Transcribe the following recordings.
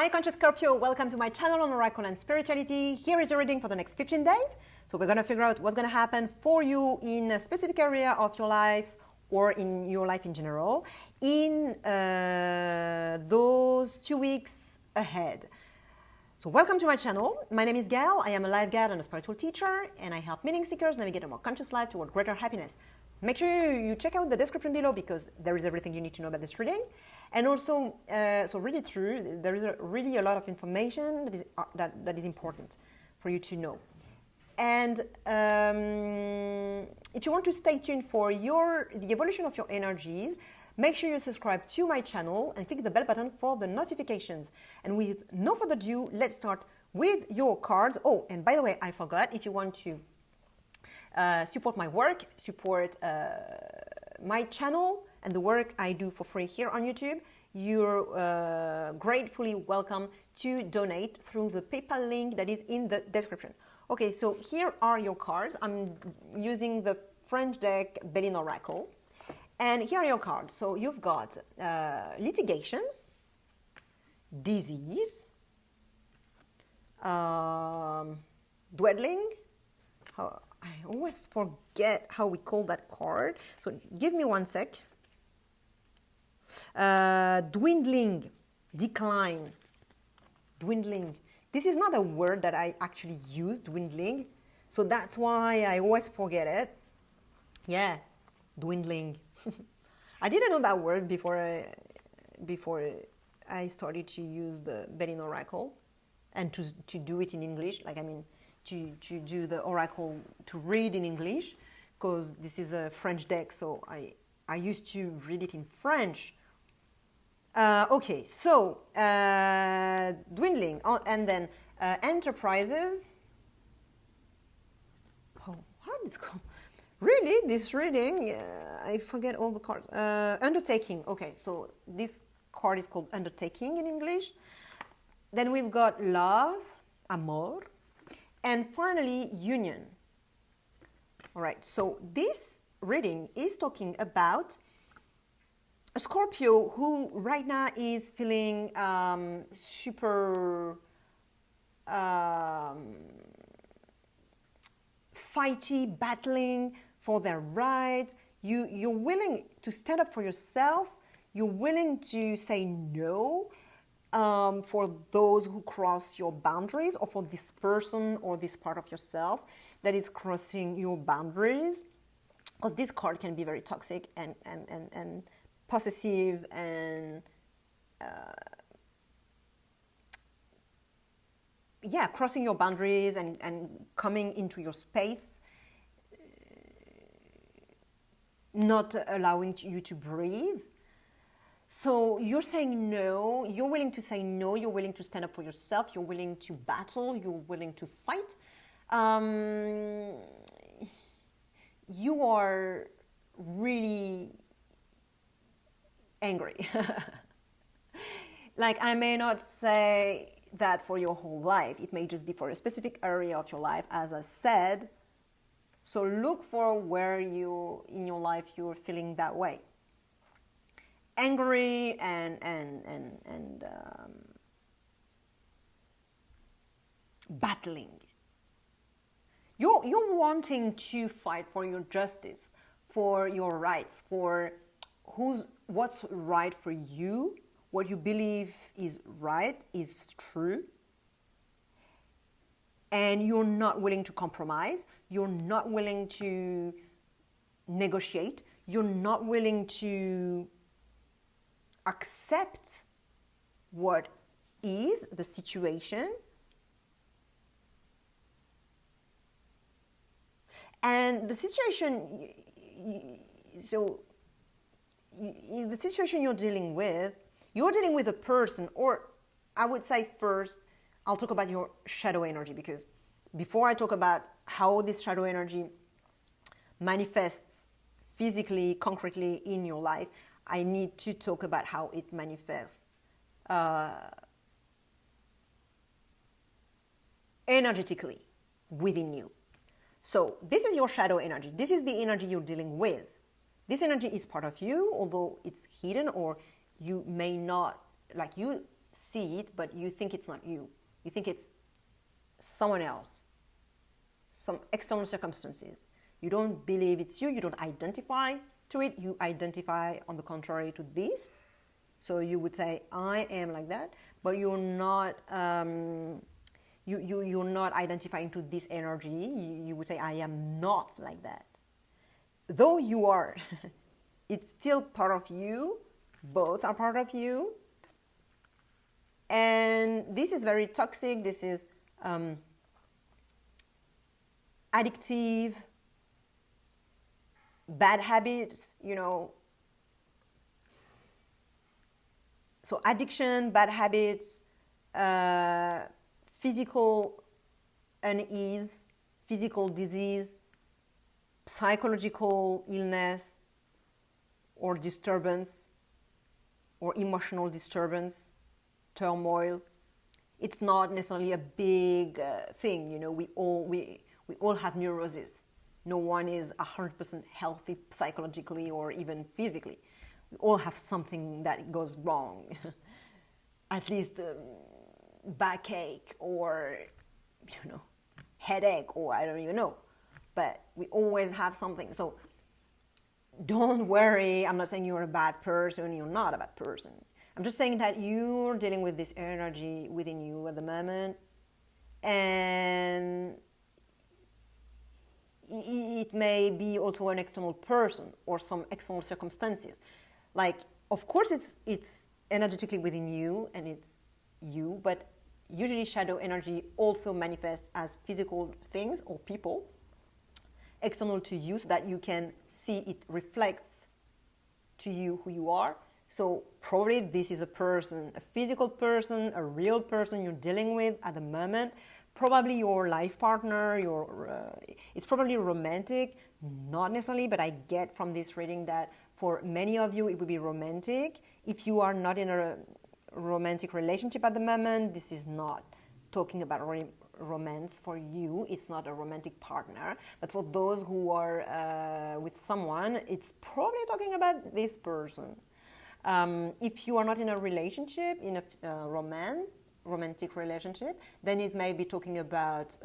Hi, Conscious Scorpio. Welcome to my channel on Oracle and Spirituality. Here is the reading for the next 15 days. So we're going to figure out what's going to happen for you in a specific area of your life or in your life in general in those 2 weeks ahead. So welcome to my channel. My name is Gail. I am a life guide and a spiritual teacher, and I help meaning seekers navigate a more conscious life toward greater happiness. Make sure you check out the description below because there is everything you need to know about this reading. And also, so read it through. There is really a lot of information that is important for you to know. And if you want to stay tuned for the evolution of your energies, make sure you subscribe to my channel and click the bell button for the notifications. And with no further ado, let's start with your cards. Oh, and by the way, I forgot, if you want to support my work, support my channel and the work I do for free here on YouTube, you're gratefully welcome to donate through the PayPal link that is in the description. Okay, so here are your cards. I'm using the French deck Belline Oracle. And here are your cards. So you've got litigations, disease, dwelling. I always forget how we call that card. So give me one sec. Dwindling, decline, dwindling. This is not a word that I actually use, dwindling. So that's why I always forget it. Yeah, dwindling. I didn't know that word before I started to use the Belline Oracle and to do it in English. Like, I mean, to do the Oracle, to read in English, because this is a French deck, so I used to read it in French. Okay, so dwindling, and then enterprises. Oh, how did this go? Really, this reading, I forget all the cards. Undertaking. Okay, so this card is called undertaking in English. Then we've got love, amor, and finally union. All right, so this reading is talking about a Scorpio who right now is feeling super fighty, battling for their rights. You're willing to stand up for yourself. You're willing to say no for those who cross your boundaries, or for this person or this part of yourself that is crossing your boundaries. Because this card can be very toxic and possessive and yeah, crossing your boundaries and coming into your space, not allowing you to breathe. So you're saying no, you're willing to say no, you're willing to stand up for yourself, you're willing to battle, you're willing to fight. You are really angry. Like, I may not say that for your whole life. It may just be for a specific area of your life, as I said. So look for where in your life you're feeling that way. Angry and battling. You're wanting to fight for your justice, for your rights, for what's right for you, what you believe is right, is true. And you're not willing to compromise. You're not willing to negotiate. You're not willing to accept what is the situation. And the situation, so in the situation you're dealing with a person, or I would say first, I'll talk about your shadow energy, because before I talk about how this shadow energy manifests physically, concretely in your life, I need to talk about how it manifests energetically within you. So this is your shadow energy. This is the energy you're dealing with. This energy is part of you, although it's hidden, or you may not, like, you see it, but you think it's not you. You think it's someone else, some external circumstances. You don't believe it's you. You don't identify to it. You identify, on the contrary, to this. So you would say, I am like that, but you're not, you're not identifying to this energy. You would say, I am not like that. Though you are, it's still part of you. Both are part of you. And this is very toxic. This is addictive, bad habits, you know. So addiction, bad habits, physical unease, physical disease, psychological illness or disturbance or emotional disturbance, turmoil. It's not necessarily a big thing, you know. We all have neurosis. No one is 100% healthy psychologically or even physically. We all have something that goes wrong. At least backache or, you know, headache, or I don't even know. But we always have something. So don't worry. I'm not saying you're a bad person. You're not a bad person. I'm just saying that you're dealing with this energy within you at the moment. And it may be also an external person or some external circumstances. Like, of course, it's energetically within you and it's you, but usually shadow energy also manifests as physical things or people external to you, so that you can see it reflects to you who you are. So probably this is a person, a physical person, a real person you're dealing with at the moment. Probably your life partner, it's probably romantic, not necessarily, but I get from this reading that for many of you it would be romantic. If you are not in a romantic relationship at the moment, this is not talking about romance for you. It's not a romantic partner. But for those who are with someone, it's probably talking about this person. If you are not in a relationship, in a romantic relationship, then it may be talking about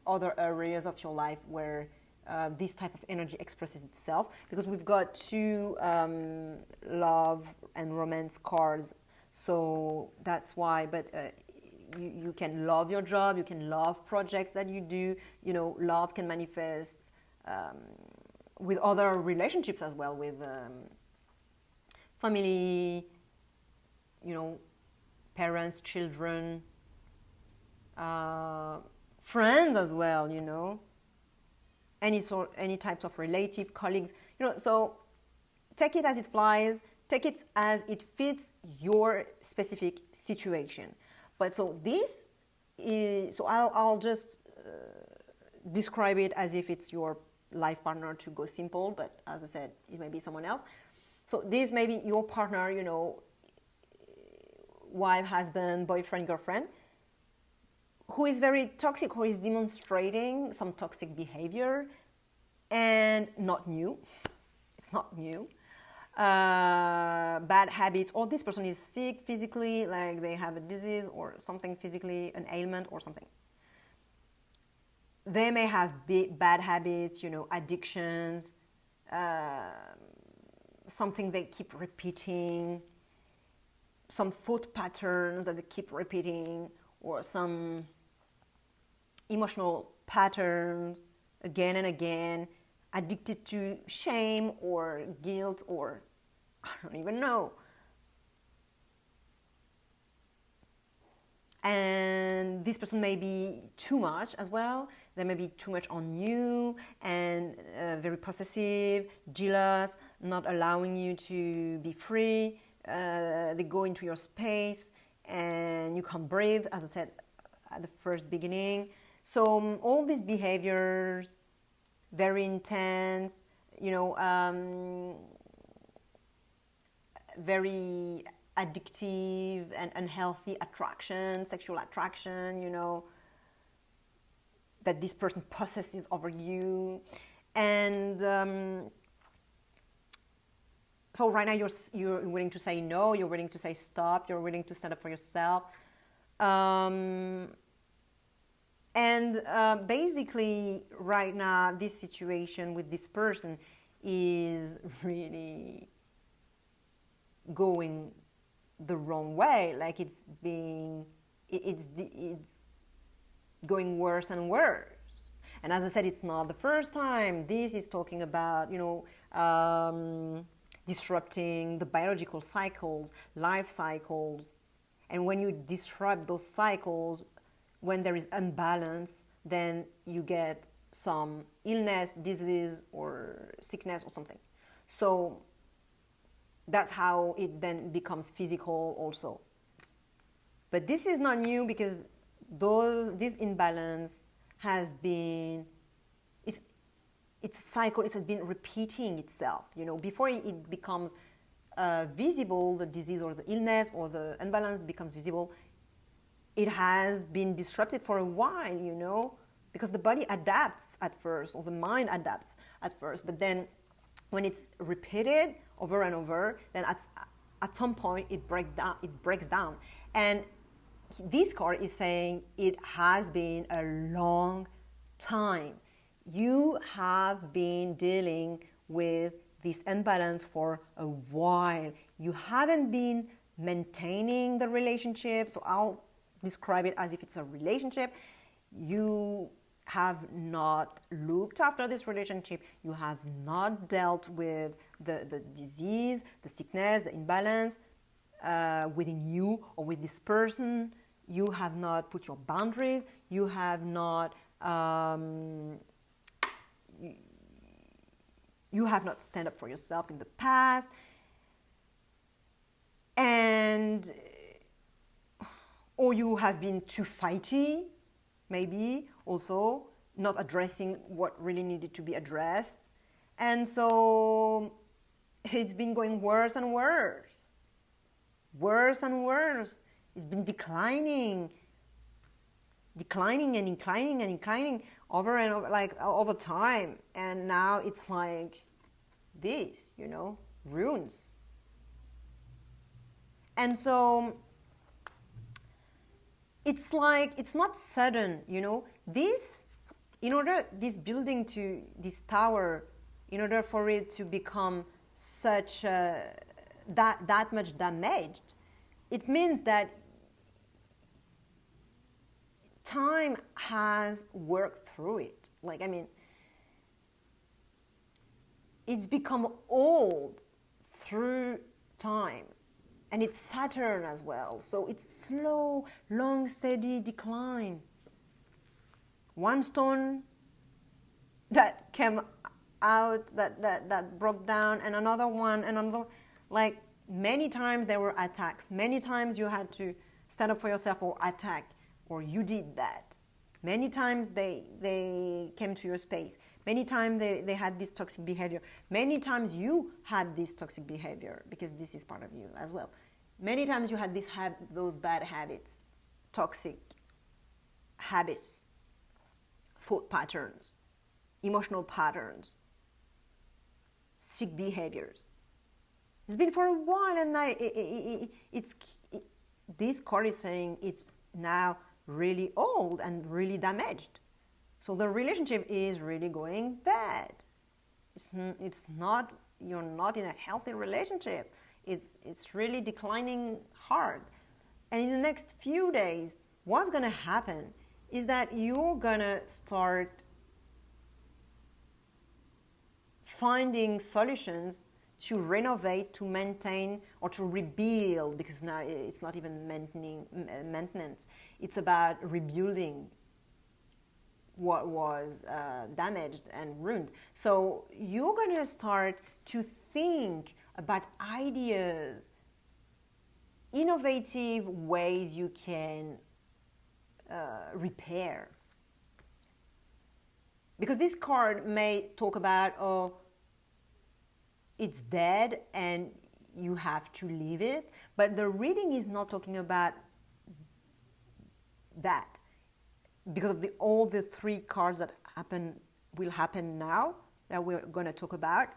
other areas of your life where this type of energy expresses itself, because we've got two love and romance cards, so that's why. But you can love your job, you can love projects that you do, you know. Love can manifest with other relationships as well, with family, you know, parents, children, friends as well, you know, any types of relative, colleagues, you know. So take it as it flies, take it as it fits your specific situation. But so this is, so I'll just describe it as if it's your life partner, to go simple, but as I said, it may be someone else. So this may be your partner, you know, wife, husband, boyfriend, girlfriend, who is very toxic, who is demonstrating some toxic behavior, and not new. It's not new. Bad habits, or this person is sick physically, like they have a disease or something physically, an ailment or something. They may have bad habits, you know, addictions, something they keep repeating, some thought patterns that they keep repeating, or some emotional patterns again and again, addicted to shame or guilt, or I don't even know. And this person may be too much as well. They may be too much on you, and very possessive, jealous, not allowing you to be free. They go into your space and you can't breathe, as I said at the first beginning. So all these behaviors, very intense, you know, very addictive and unhealthy attraction, sexual attraction, you know, that this person possesses over you. And So right now you're willing to say no, you're willing to say stop, you're willing to stand up for yourself. Basically, right now, this situation with this person is really going the wrong way. Like it's going worse and worse. And as I said, it's not the first time. This is talking about, disrupting the biological cycles, life cycles. And when you disrupt those cycles, when there is imbalance, then you get some illness, disease, or sickness or something. So that's how it then becomes physical also. But this is not new because this imbalance has been, it's cycle, it has been repeating itself. Before it becomes visible, the disease or the illness or the imbalance becomes visible, it has been disrupted for a while, because the body adapts at first, or the mind adapts at first, but then when it's repeated over and over, then at some point it breaks down. And this card is saying it has been a long time. You have been dealing with this imbalance for a while. You haven't been maintaining the relationship, so I'll describe it as if it's a relationship. You have not looked after this relationship. You have not dealt with the disease, the sickness, the imbalance within you or with this person. You have not put your boundaries. You have not stand up for yourself in the past. Or you have been too fighty, maybe also not addressing what really needed to be addressed. And so it's been going worse and worse. Worse and worse. It's been declining and inclining over and over, like over time. And now it's like this, ruins. And so it's like, it's not sudden, this building to this tower, in order for it to become such that much damaged, it means that time has worked through it. It's become old through time. And it's Saturn as well. So it's slow, long, steady decline. One stone that came out, that broke down, and another one, and another. Like many times there were attacks. Many times you had to stand up for yourself or attack, or you did that. Many times they came to your space. Many times they had this toxic behavior. Many times you had this toxic behavior, because this is part of you as well. Many times you had those bad habits, toxic habits, thought patterns, emotional patterns, sick behaviors. It's been for a while, and this card is saying it's now really old and really damaged. So the relationship is really going bad. It's not, you're not in a healthy relationship. It's really declining hard. And in the next few days, what's going to happen is that you're going to start finding solutions to renovate, to maintain, or to rebuild, because now it's not even maintenance. It's about rebuilding what was damaged and ruined. So you're going to start to think about ideas, innovative ways you can repair. Because this card may talk about, oh, it's dead and you have to leave it, but the reading is not talking about that, because of all the three cards that will happen now, that we're going to talk about.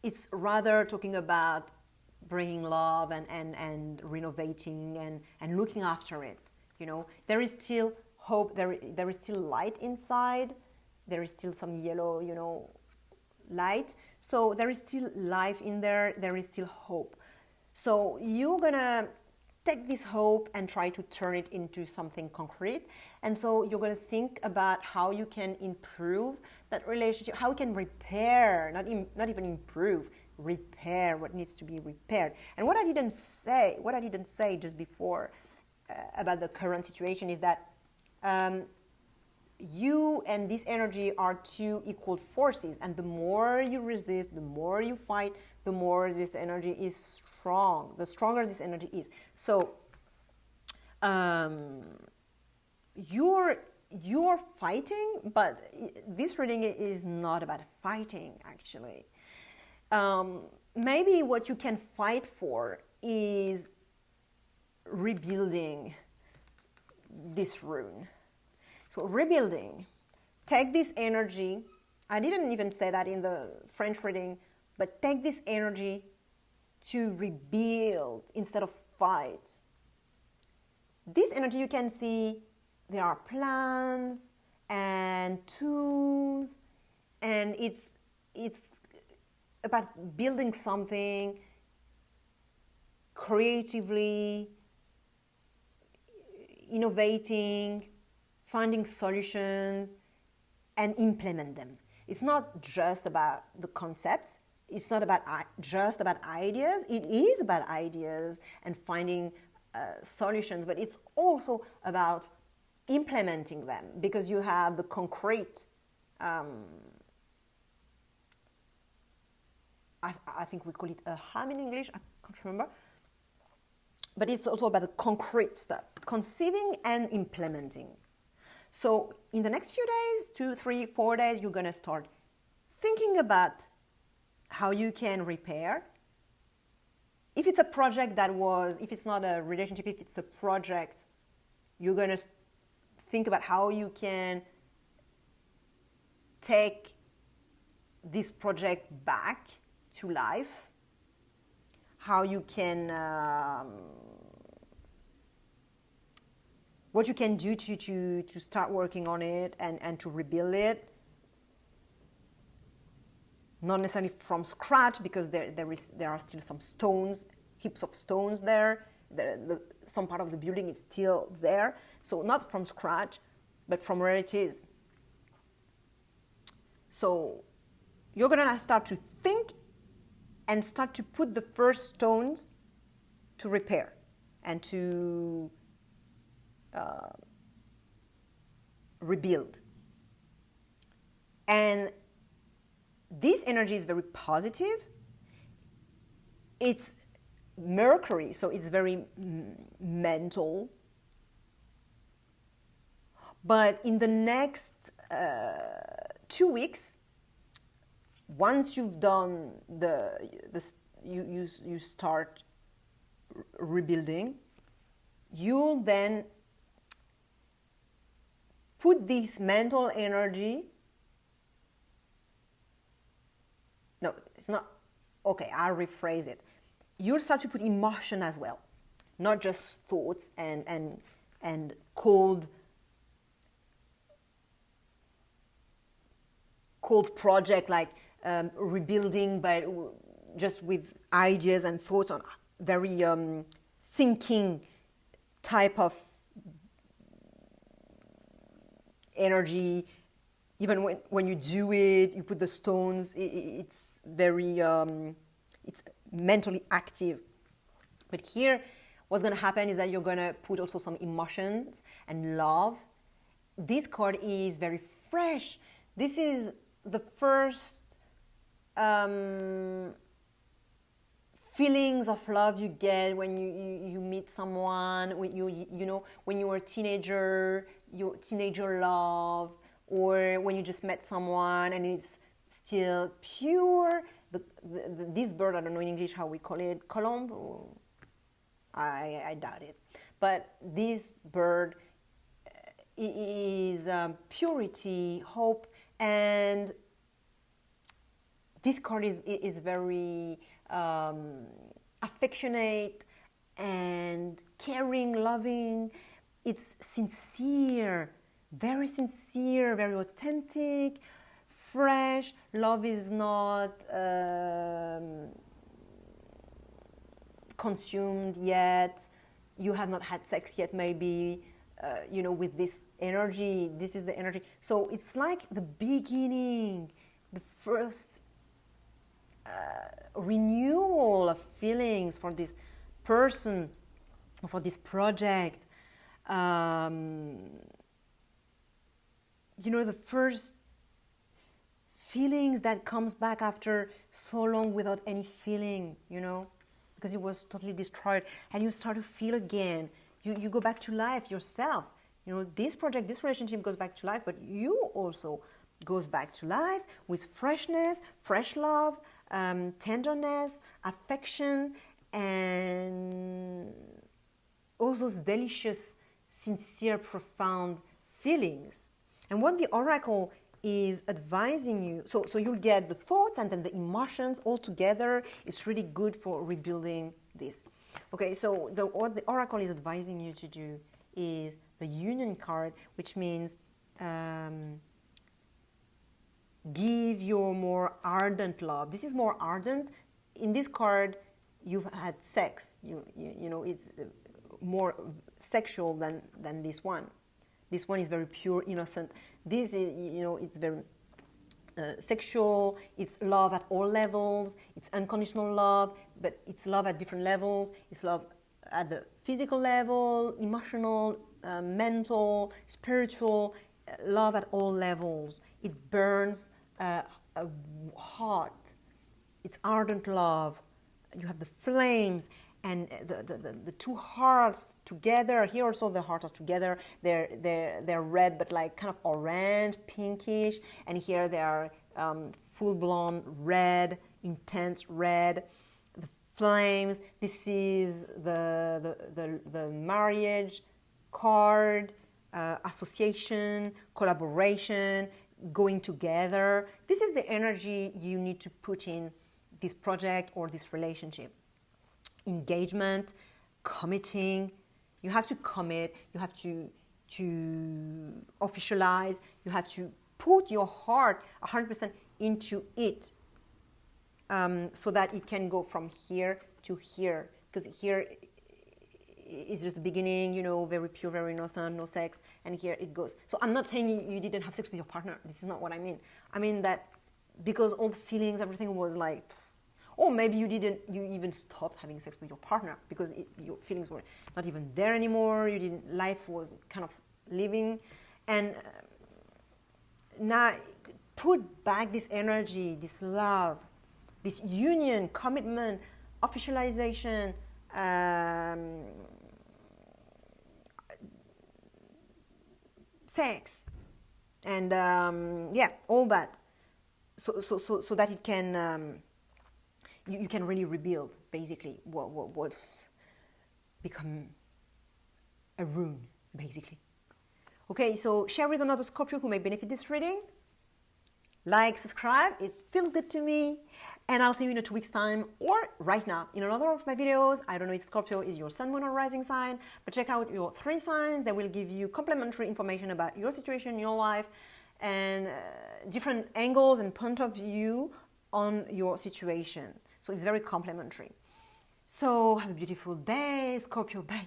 it's rather talking about bringing love and renovating and looking after it. You know, there is still hope, there is still light inside, there is still some yellow, you know, light. So there is still life in there, there is still hope. So you're gonna take this hope and try to turn it into something concrete. And so you're going to think about how you can improve that relationship, how you can repair, not even improve, repair what needs to be repaired. And what I didn't say just before about the current situation is that you and this energy are two equal forces, and the more you resist, the more you fight, the more this energy is strong, the stronger this energy is. So you're fighting, but this reading is not about fighting, actually. Maybe what you can fight for is rebuilding this rune. So rebuilding, take this energy. I didn't even say that in the French reading, but take this energy to rebuild instead of fight. This energy, you can see there are plans and tools, and it's about building something creatively, innovating, finding solutions, and implement them. It's not just about the concepts. It's not about just about ideas. It is about ideas and finding solutions, but it's also about implementing them, because you have the concrete. I think we call it a ham in English. I can't remember. But it's also about the concrete stuff, conceiving and implementing. So in the next few days, 2, 3, 4 days, you're going to start thinking about how you can repair. If it's a project if it's not a relationship, if it's a project, you're going to think about how you can take this project back to life, how you can, what you can do to start working on it and to rebuild it. Not necessarily from scratch, because there are still some stones, heaps of stones there. Some part of the building is still there. So not from scratch, but from where it is. So you're going to start to think and start to put the first stones to repair and to rebuild. And this energy is very positive. It's Mercury, so it's very mental. But in the next 2 weeks, once you've done you start rebuilding, you'll then put this mental energy. No, it's not. Okay, I'll rephrase it. You'll start to put emotion as well, not just thoughts and cold project like rebuilding, but just with ideas and thoughts on very thinking type of energy. Even when you do it, you put the stones, it's very, it's mentally active. But here, what's going to happen is that you're going to put also some emotions and love. This card is very fresh. This is the first feelings of love you get when you meet someone, when when you were a teenager, your teenager love, or when you just met someone and it's still pure. This bird, I don't know in English how we call it, colombe? I doubt it. But this bird is purity, hope, and This card is very affectionate and caring, loving. It's sincere, very authentic, fresh. Love is not consumed yet. You have not had sex yet, maybe. You know, with this energy, this is the energy. So it's like the beginning, the first renewal of feelings for this person, for this project. You know, the first feelings that comes back after so long without any feeling, you know, because it was totally destroyed, and you start to feel again. You go back to life yourself. You know, this project, this relationship goes back to life, but you also goes back to life with freshness, fresh love, tenderness, affection, and all those delicious, sincere, profound feelings. And what the oracle is advising you, so you'll get the thoughts and then the emotions all together. It's really good for rebuilding this. Okay, so what the oracle is advising you to do is the Union card, which means give your more ardent love. This is more ardent. In this card, you've had sex. You know, it's more sexual than this one. This one is very pure, innocent. This is, you know, it's very sexual. It's love at all levels. It's unconditional love, but it's love at different levels. It's love at the physical level, emotional, mental, spiritual, love at all levels. It burns hot. It's ardent love. You have the flames and the two hearts together. Here also the hearts are together. They're red, but like kind of orange, pinkish. And here they are full-blown red, intense red. The flames. This is the marriage card, association, collaboration, going together. This is the energy you need to put in this project or this relationship. Engagement, committing. You have to commit. You have to officialize. You have to put your heart 100% into it, so that it can go from here to here. Because here is just the beginning, you know, very pure, very innocent, no sex, and here it goes. So I'm not saying you didn't have sex with your partner. This is not what I mean. I mean that because all the feelings, everything was like, or maybe you even stopped having sex with your partner because your feelings were not even there anymore. Life was kind of living. And now put back this energy, this love, this union, commitment, officialization, sex, and yeah, all that. So that it can, you can really rebuild basically what's become a ruin, basically. Okay, so share with another Scorpio who may benefit this reading. Like, subscribe, it feels good to me. And I'll see you in 2 weeks' time or right now in another of my videos. I don't know if Scorpio is your sun, moon, or rising sign, but check out your 3 signs. They will give you complementary information about your situation, your life, and different angles and point of view on your situation. So it's very complementary. So have a beautiful day, Scorpio. Bye.